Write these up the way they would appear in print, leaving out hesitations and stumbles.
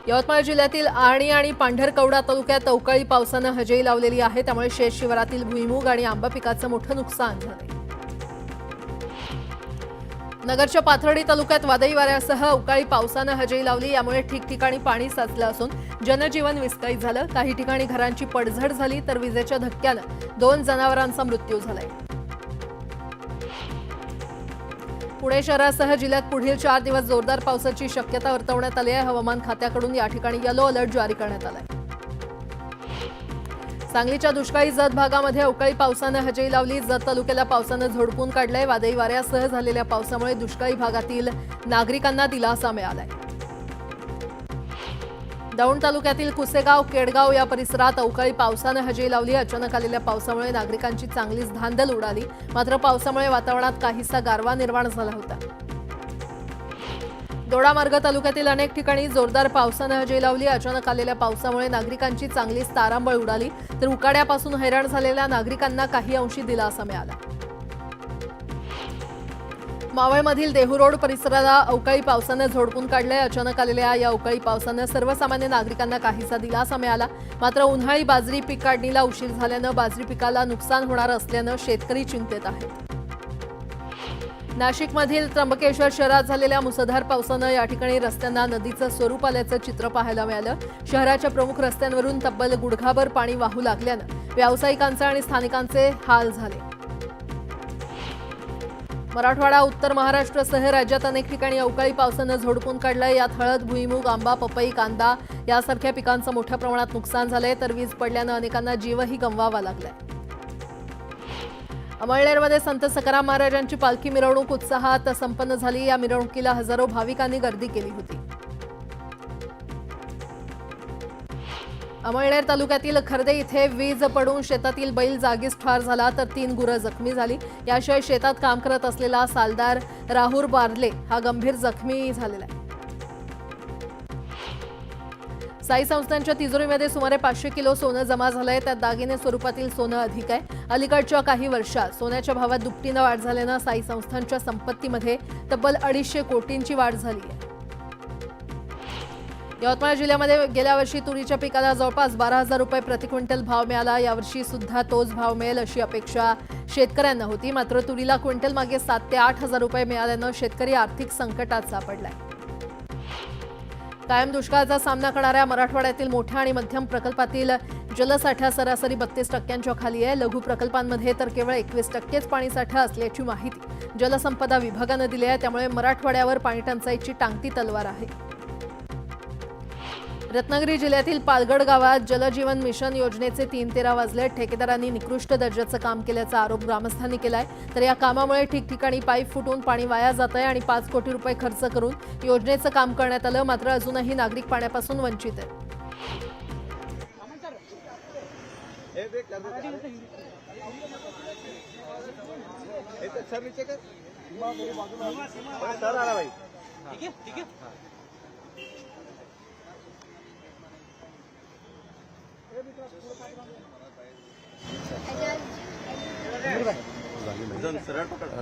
यवतमाळ जिल्ह्यातील आर्णी आणि पांढरकवडा तालुक्यात अवकाळी पावसानं हजेरी लावलेली आहे। त्यामुळे शेत शिवारातील भुईमूग आणि आंबा पिकाचं मोठं नुकसान झालंय। नगरच्या पाथर्डी तालुक्यात वादळी वाऱ्यासह अवकाळी पावसानं हजेरी लावली। यामुळे ठिकठिकाणी पाणी साचलं असून जनजीवन विस्कळीत झालं। काही ठिकाणी घरांची पडझड झाली तर विजेच्या धक्क्यानं 2 जनावरांचा मृत्यू झालाय। पुणे शहरासह जिल्ह्यात पुढील 4 दिवस जोरदार पावसाची शक्यता वर्तवण्यात आली आहे। हवामान खात्याकडून या ठिकाणी येलो अलर्ट जारी करण्यात आलाय। सांगलीच्या दुष्काळी जत भागामध्ये अवकाळी पावसानं हजेरी लावली। जत तालुक्याला पावसानं झोडपून काढलंय। वादळी वाऱ्यासह झालेल्या पावसामुळे दुष्काळी भागातील नागरिकांना दिलासा मिळालाय। दौंड तालुक्यातील कुसेगाव केडगाव या परिसरात अवकाळी पावसानं हजेरी लावली। अचानक आलेल्या पावसामुळे नागरिकांची चांगलीच धांदल उडाली। मात्र पावसामुळे वातावरणात काहीसा गारवा निर्माण झाला होता। दोडामार्ग तालुक्यातील अनेक ठिकाणी जोरदार पावसानं हजेरी लावली। अचानक आलेल्या पावसामुळे नागरिकांची चांगलीच तारांबळ उडाली तर उकाड्यापासून हैराण झालेल्या नागरिकांना काही अंशी दिलासा मिळाला। मावळमधील देहू रोड परिसराला अवकाळी पावसानं झोडपून काढलंय। अचानक आलेल्या या अवकाळी पावसानं सर्वसामान्य नागरिकांना काहीसा दिलासा मिळाला। मात्र उन्हाळी बाजरी पीक काढणीला उशीर झाल्यानं बाजरी पिकाला नुकसान होणार असल्यानं शेतकरी चिंतेत आहेत। नाशिकमधील त्र्यंबकेश्वर शहरात झालेल्या मुसळधार पावसानं या ठिकाणी रस्त्यांना नदीचं स्वरूप आल्याचं चित्र पाहायला मिळालं। शहराच्या प्रमुख रस्त्यांवरून तब्बल गुडघाभर पाणी वाहू लागल्यानं व्यावसायिकांचे आणि स्थानिकांचे हाल झाले। मराठवाडा, उत्तर महाराष्ट्रासह राज्यात अनेक ठिकाणी अवकाळी पावसानं झोडपून काढलंय। यात हळद, भुईमूग, आंबा, पपई, कांदा यासारख्या पिकांचं मोठ्या प्रमाणात नुकसान झालंय तर वीज पडल्यानं अनेकांना जीवही गमवावा लागलाय। अमळनेरमध्ये संत सखाराम महाराजांची पालखी मिरवणूक उत्साहात संपन्न झाली। या मिरवणुकीला हजारो भाविकांनी गर्दी केली होती। अमळनेर तालुक्यातील खर्दे इथे वीज पडून शेतातील बैल जागीच ठार झाला तर 3 गुरं जखमी झाली। याशिवाय शेतात काम करत असलेला सालदार राहुल बारले हा गंभीर जखमी झालेला आहे। साई संस्थांच्या तिजोरीमध्ये सुमारे 500 किलो सोनं जमा झालंय। त्यात दागिने स्वरूपातील सोनं अधिक आहे। अलीकडच्या काही वर्षात सोन्याच्या भावात दुपटीनं वाढ झाल्यानं साई संस्थांच्या संपत्तीमध्ये तब्बल 250 कोटींची वाढ झाली आहे। यवतमाळ जिल्ह्यामध्ये गेल्या वर्षी तुरीच्या पिकाला जवळपास 12,000 रुपये प्रति क्विंटल भाव मिळाला। यावर्षी सुद्धा तोच भाव मिळेल अशी अपेक्षा शेतकऱ्यांना होती। मात्र तुरीला क्विंटल मागे 7,000 ते 8,000 रुपये मिळाल्यानं शेतकरी आर्थिक संकटात सापडलाय। कायम दुष्काळाचा सामना करणाऱ्या मराठवाड्यातील मोठ्या आणि मध्यम प्रकल्पातील जलसाठा सरासरी 32% खाली आहे। लघु प्रकल्पांमध्ये तर केवळ 21% पाणीसाठा असल्याची माहिती जलसंपदा विभागानं दिली आहे। त्यामुळे मराठवाड्यावर पाणीटंचाईची टांगती तलवार आहे। रत्नागिरी जिल्ह्यातील पालगड गावात जलजीवन मिशन योजनेचे 3 तेरा वाजले। ठेकेदारांनी निकृष्ट दर्जाचं काम केल्याचा आरोप ग्रामस्थांनी केलाय। तर या कामामुळे ठिकठिकाणी पाईप फुटून पाणी वाया जात आहे आणि 5 कोटी रुपये खर्च करून योजनेचं काम करण्यात आलं। मात्र अजूनही नागरिक पाण्यापासून वंचित आहेत।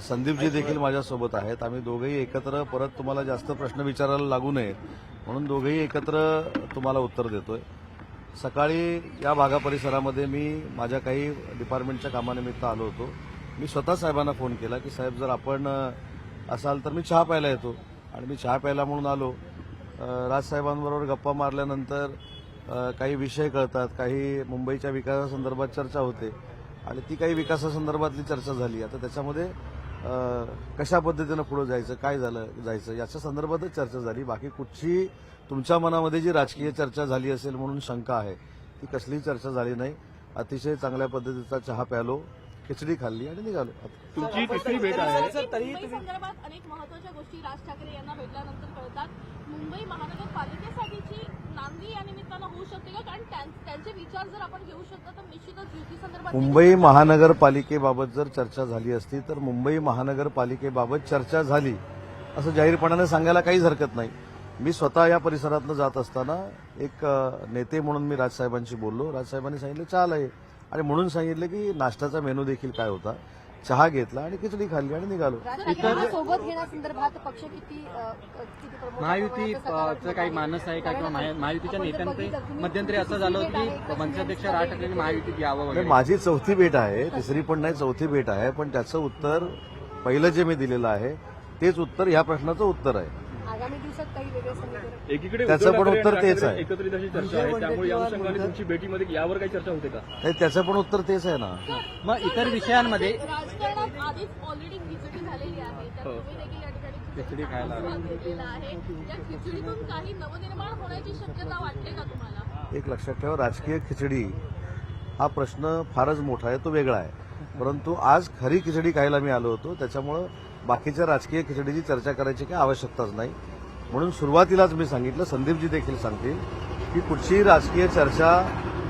संदीपजी देखील माझ्यासोबत आहेत। आम्ही दोघेही एकत्र परत तुम्हाला जास्त प्रश्न विचारायला लागू नयेत म्हणून दोघेही एकत्र तुम्हाला उत्तर देतोय। सकाळी या भागा परिसरामध्ये मी माझ्या काही डिपार्टमेंटच्या कामानिमित्त आलो होतो। मी स्वतः साहेबांना फोन केला की साहेब जर आपण असाल तर मी चहा प्यायला येतो आणि मी चहा प्यायला म्हणून आलो। राजसाहेबांबरोबर गप्पा मारल्यानंतर काही विषय कळतात, काही मुंबईच्या विकासासंदर्भात चर्चा होते आणि ती काही विकासासंदर्भातली चर्चा झाली। आता त्याच्यामध्ये कशा पद्धतीनं पुढे जायचं, काय जायचं याच्या संदर्भातच चर्चा झाली। बाकी कुठची तुमच्या मनामध्ये जी राजकीय चर्चा झाली असेल म्हणून शंका आहे ती कसलीही चर्चा झाली नाही। अतिशय चांगल्या पद्धतीचा चहा प्यालो, खिचडी खाल्ली आणि निघालो। तुमची तिसरी भेट आहे। मुंबई संदर्भात अनेक महत्त्वाच्या गोष्टी राज ठाकरे यांना भेटल्यानंतर कळतात। मुंबई महानगरपालिकेसाठीची नांदी या निमित्तानं होऊ शकते का? कारण त्यांचे विचार जर आपण घेऊ शकतो तर निश्चितच युती संदर्भात मुंबई महानगरपालिकेबाबत जर चर्चा झाली असती तर मुंबई महानगरपालिकेबाबत चर्चा झाली असं जाहीरपणाने सांगायला काहीच हरकत नाही। मी स्वतः या परिसरातनं जात असताना एक नेते म्हणून मी राजसाहेबांशी बोललो। राजसाहेबांनी सांगितलं चाल आहे आणि म्हणून सांगितलं की नाश्त्याचा मेनू देखील काय होता चहा घेतला आणि खिचडी खाल्ली आणि निघालो. राजकारणाला सोबत घेण्यासंदर्भात पक्ष किती प्रमुख महायुतीचं काही मानस आहे का किंवा महायुतीच्या नेत्यांचे मध्यंतरी असं झालं होतं की मंचाध्यक्ष राज ठाकरेंनी महायुतीत यावं वगैरे. माझी चौथी भेट आहे, तिसरी पण नाही, चौथी भेट आहे. पण त्याचं उत्तर पहिलं जे मी दिलेलं आहे तेच उत्तर ह्या प्रश्नाचं उत्तर आहे. आगामी दिवसात काही वेगळे समीकरण एकीकडे त्याचं उद्धव पण ठाकरे उत्तर आणि तेच आहे. एकत्रित अशी चर्चा आहे, त्यामुळे या अनुषंगाने तुमची भेटीमध्ये यावर काही चर्चा होते का? नाही, त्याचं पण उत्तर तेच आहे ना. मग इतर विषयांमध्ये राजकारणात आधीच ऑलरेडी खिचडी झालेली आहे तर तुम्ही देखील या ठिकाणी खिचडी खायला सुरुवात केलेला आहे. या खिचडीतून काही नवनिर्माण होण्याची शक्यता वाटते का तुम्हाला? एक लक्षात ठेवा, राजकीय खिचडी हा प्रश्न फारच मोठा आहे, तो वेगळा आहे. परंतु आज खरी खिचडी खायला मी आलो होतो, त्याच्यामुळं बाकीच्या राजकीय खिचडीची चर्चा करायची काही आवश्यकताच नाही. म्हणून सुरुवातीलाच मी सांगितलं, संदीपजी देखील सांगतील की कुठचीही राजकीय चर्चा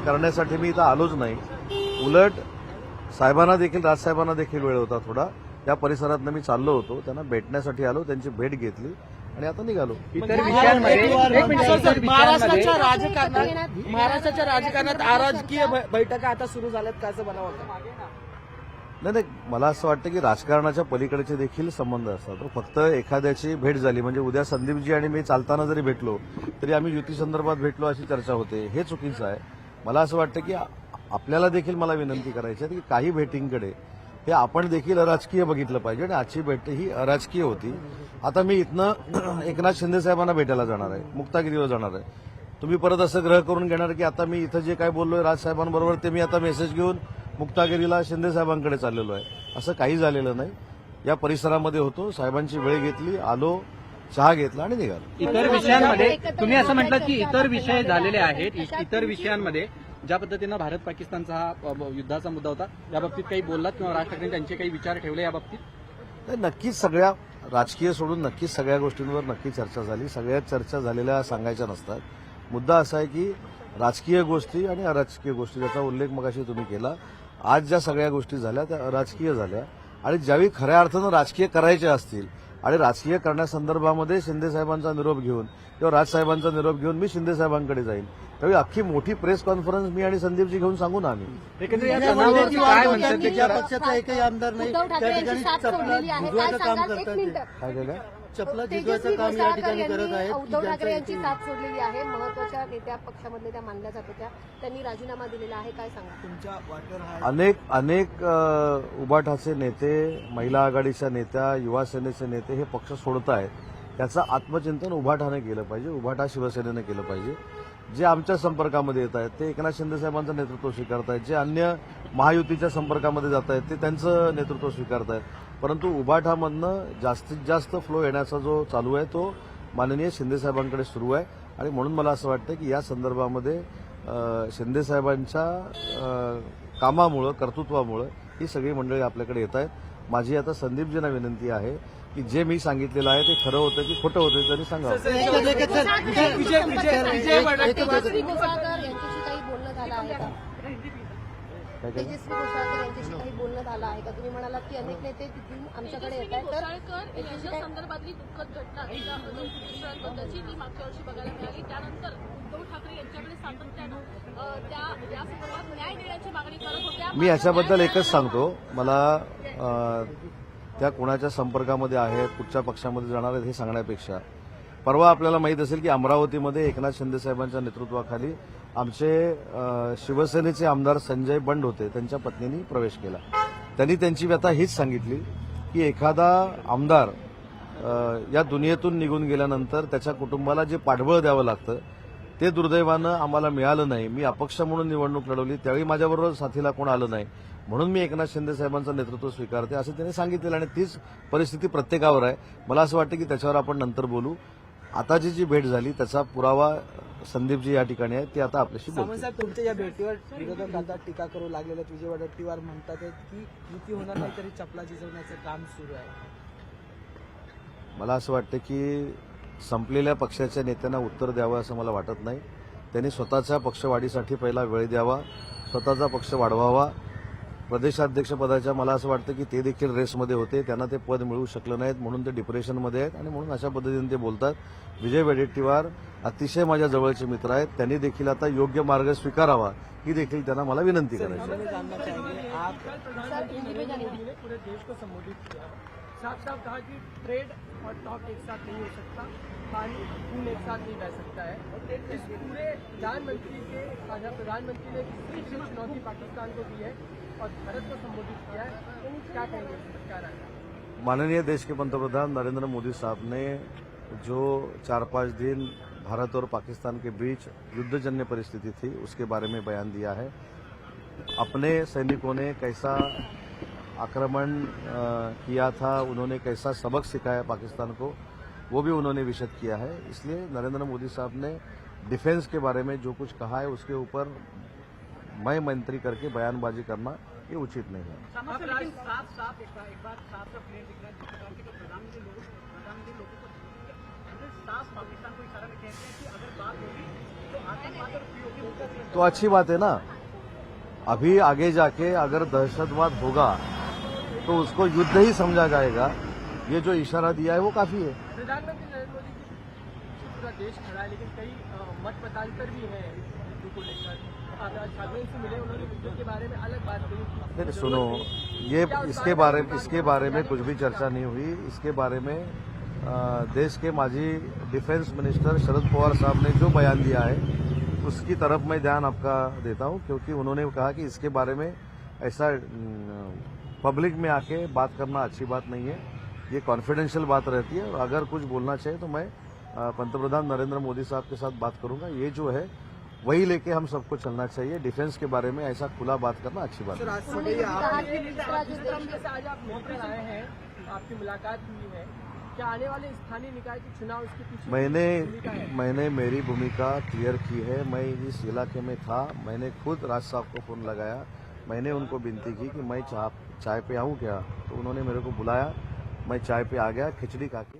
करण्यासाठी मी इथं आलोच नाही. उलट साहेबांना देखील, राजसाहेबांना देखील वेळ होता थोडा, त्या परिसरातनं मी चाललो होतो, त्यांना भेटण्यासाठी आलो, त्यांची भेट घेतली आणि आता निघालो. इतर विषयांमध्ये महाराष्ट्राच्या राजकारणात अराजकीय बैठका आता सुरू झाल्यात का असं मला वाटतं. नाही, मला असं वाटतं की राजकारणाच्या पलीकडेचे देखील संबंध असतात. फक्त एखाद्याची भेट झाली म्हणजे उद्या संदीपजी आणि मी चालताना जरी भेटलो तरी आम्ही युती संदर्भात भेटलो अशी चर्चा होते, हे चुकीचं आहे. मला असं वाटतं की आपल्याला देखील मला विनंती करायची आहे की काही भेटींकडे हे आपण देखील अराजकीय बघितलं पाहिजे आणि आजची भेट ही अराजकीय होती. आता मी इथनं एकनाथ शिंदे साहेबांना भेटायला जाणार आहे, मुक्तागिरीवर जाणार आहे. तुम्ही परत असं ग्रह करून घेणार की आता मी इथं जे काय बोललोय राजसाहेबांबरोबर ते मी आता मेसेज घेऊन मुक्तागिरीला शिंदे साहेबांकडे चाललेलो आहे, असं काही झालेलं नाही. या परिसरामध्ये होतो, साहेबांची वेळ घेतली, आलो, चहा घेतला आणि निघालो. इतर विषयांमध्ये तुम्ही असं म्हटलं की इतर विषय झालेले आहेत, इतर विषयांमध्ये ज्या पद्धतीनं भारत पाकिस्तानचा हा युद्धाचा मुद्दा होता, या बाबतीत काही बोललात किंवा राज ठाकरे त्यांचे काही विचार ठेवले या बाबतीत? नाही, नक्कीच सगळ्या राजकीय सोडून नक्कीच सगळ्या गोष्टींवर नक्की चर्चा झाली. सगळ्याच चर्चा झालेल्या सांगायच्या नसतात. मुद्दा असा आहे की राजकीय गोष्टी आणि अराजकीय गोष्टी, ज्याचा उल्लेख मगाशी तुम्ही केला, आज ज्या सगळ्या गोष्टी झाल्या त्या अराजकीय झाल्या आणि ज्यावेळी खऱ्या अर्थानं राजकीय करायचे असतील आणि राजकीय करण्यासंदर्भामध्ये शिंदे साहेबांचा निरोप घेऊन किंवा राजसाहेबांचा निरोप घेऊन मी शिंदे साहेबांकडे जाईन, त्यावेळी अख्खी मोठी प्रेस कॉन्फरन्स मी आणि संदीपजी घेऊन सांगू ना आम्ही. एकंदरीत या तणावावरती काय म्हणतात ते या पक्षाचा एकही आमदार नाही उद्धव ठाकरे त्या यांची ठिकाणी साथ सोडलेली आहे, काय झिजवायचं काम सांगाल? एक करतात मिनिट. ते. काय केलं? चपला तेजस्वी झिजवायचं काम या घोसाळकर ठिकाणी करत यांनी आहेत की उद्धव ठाकरे यांची ज्यांचं साथ सोडलेली आहे, महत्वाच्या नेत्या पक्षामधले त्या मानल्या जात होत्या, त्यांनी राजीनामा दिलेला आहे, काय सांगा? तुमच्या वाटेवर अनेक उभाटाचे नेते, महिला आघाडीच्या नेत्या, युवा सेनेचे नेते हे पक्ष सोडत आहेत. त्याचं आत्मचिंतन उभाटाने केलं पाहिजे, उभाटा शिवसेनेनं केलं पाहिजे. जे आमच्या संपर्कामध्ये येत आहेत ते एकनाथ शिंदे साहेबांचं नेतृत्व स्वीकारत आहेत, जे अन्य महायुतीच्या संपर्कामध्ये जात आहेत ते त्यांचं नेतृत्व स्वीकारत आहेत. परंतु उभाटामधनं जास्तीत जास्त फ्लो येण्याचा जो चालू आहे तो माननीय शिंदे साहेबांकडे सुरू आहे आणि म्हणून मला असं वाटतं की या संदर्भामध्ये शिंदे साहेबांच्या कामामुळं, कर्तृत्वामुळं ही सगळी मंडळी आपल्याकडे येत आहेत. माझी आता संदीपजींना विनंती आहे की जे मी सांगितलेलं आहे ते खरं होतं की खोटं होतं तरी सांगावं. तेजस्वी घोसाळकर यांच्याशी काही बोलणं झालं आहे का? काय काय? तेजस्वी घोसाळकर यांच्याशी काही बोलणं झालं आहे का? तुम्ही म्हणालात की अनेक नेते तिथून आमच्याकडे येत आहेत, तर घोसाळकर यांच्या संदर्भातली दुःखद घटना एका लौकिकपद्धतीची ती मागच्या वर्षी बघायला मिळाली. त्यानंतर उद्धव ठाकरे यांच्याकडे सातत्यानं या संदर्भात न्याय देण्याची मागणी करत होत्या. मी याच्याबद्दल एकच सांगतो, मला त्या कोणाच्या संपर्कामध्ये आहेत, कुठच्या पक्षामध्ये जाणार आहेत हे सांगण्यापेक्षा परवा आपल्याला माहीत असेल की अमरावतीमध्ये एकनाथ शिंदे साहेबांच्या नेतृत्वाखाली आमचे शिवसेनेचे आमदार संजय बंड होते, त्यांच्या पत्नींनी प्रवेश केला. त्यांनी त्यांची व्यथा हीच सांगितली की एखादा आमदार या दुनियेतून निघून गेल्यानंतर त्याच्या कुटुंबाला जे पाठबळ द्यावं लागतं ते दुर्दैवानं आम्हाला मिळालं नाही. मी अपक्ष म्हणून निवडणूक लढवली, त्यावेळी माझ्याबरोबर साथीला कोण आलं नाही, म्हणून मी एकनाथ शिंदे साहेबांचं नेतृत्व स्वीकारते असं त्यांनी सांगितलेलं आणि तीच परिस्थिती प्रत्येकावर आहे. मला असं वाटतं की त्याच्यावर आपण नंतर बोलू. आताची जी भेट झाली त्याचा पुरावा संदीपजी या ठिकाणी आहे, ते आता आपल्याशी बोलतील. साहेब तुमच्या या भेटीवर विरोधक आता टीका करू लागलेले आहेत. विजय वडेट्टीवार म्हणतात की युती होणार नाही तरी चपला झिजवण्याचं काम सुरू आहे. मला असं वाटतं की संपलेल्या पक्षाच्या नेत्यांना उत्तर द्यावं असं मला वाटत नाही. त्यांनी स्वतःच्या पक्षवाढीसाठी पहिला वेळ द्यावा, स्वतःचा पक्ष वाढवावा. प्रदेशाध्यक्षपदाच्या मला असं वाटतं की ते देखील रेसमध्ये होते, त्यांना ते पद मिळू शकलं नाहीत म्हणून ते डिप्रेशनमध्ये आहेत आणि म्हणून अशा पद्धतीने ते बोलतात. विजय वडेट्टीवार अतिशय माझ्या जवळचे मित्र आहेत, त्यांनी देखील आता योग्य मार्ग स्वीकारावा ही देखील त्यांना मला विनंती करायची. प्रधानमंत्री नरेंद्र मोदी ने पूरे देश को संबोधित किया, साफ साफ कहा कि ट्रेड और टॉक एक साथ नहीं हो सकता, पानी खून एक साथ नहीं बह सकता है। इस पूरे प्रधानमंत्री ने तीसरी चुनौती पाकिस्तान को दी है और भारत को संबोधित किया है। क्या कहेंगे क्या राय? माननीय देश के पंतप्रधान नरेंद्र मोदी साहब ने जो 4-5 दिन भारत और पाकिस्तान के बीच युद्धजन्य परिस्थिति थी उसके बारे में बयान दिया है। अपने सैनिकों ने कैसा आक्रमण किया था, उन्होंने कैसा सबक सिखाया पाकिस्तान को, वो भी उन्होंने विशद किया है। इसलिए नरेंद्र मोदी साहब ने डिफेंस के बारे में जो कुछ कहा है उसके ऊपर मैं मंत्री करके बयानबाजी करना ये उचित नहीं है। तो अच्छी बात है ना। अभी आगे जाके अगर दहशतवाद होगा तो उसको युद्ध ही समझा जाएगा। ये जो इशारा दिया है वो काफी है। प्रधानमंत्री नरेंद्र मोदी की पूरा देश खड़ा है, लेकिन कई मत मतांतर भी है युद्ध को लेकर। छात्रों से मिले, उन्होंने युद्ध के बारे में अलग बात कही। फिर सुनो, ये इसके बारे में कुछ भी चर्चा नहीं हुई। इसके बारे में देश के माजी डिफेंस मिनिस्टर शरद पवार साहब ने जो बयान दिया है उसकी तरफ मैं ध्यान आपका देता हूं, क्योंकि उन्होंने कहा कि इसके बारे में ऐसा पब्लिक में आके बात करना अच्छी बात नहीं है। ये कॉन्फिडेंशियल बात रहती है और अगर कुछ बोलना चाहिए तो मैं पंतप्रधान नरेंद्र मोदी साहब के साथ बात करूंगा। ये जो है वही लेके हम सबको चलना चाहिए। डिफेंस के बारे में ऐसा खुला बात करना अच्छी बात है। आज आप मिलकर आए हैं, आपकी मुलाकात हुई है, क्या आने वाले स्थानीय निकाय के चुनाव इसके पीछे मैंने मेरी भूमिका क्लियर की है। मैं इस इलाके में था, मैंने खुद राज साहब को फोन लगाया, मैंने उनको विनती की कि मैं चाय पे आऊं क्या, तो उन्होंने मेरे को बुलाया, मैं चाय पे आ गया, खिचड़ी खा के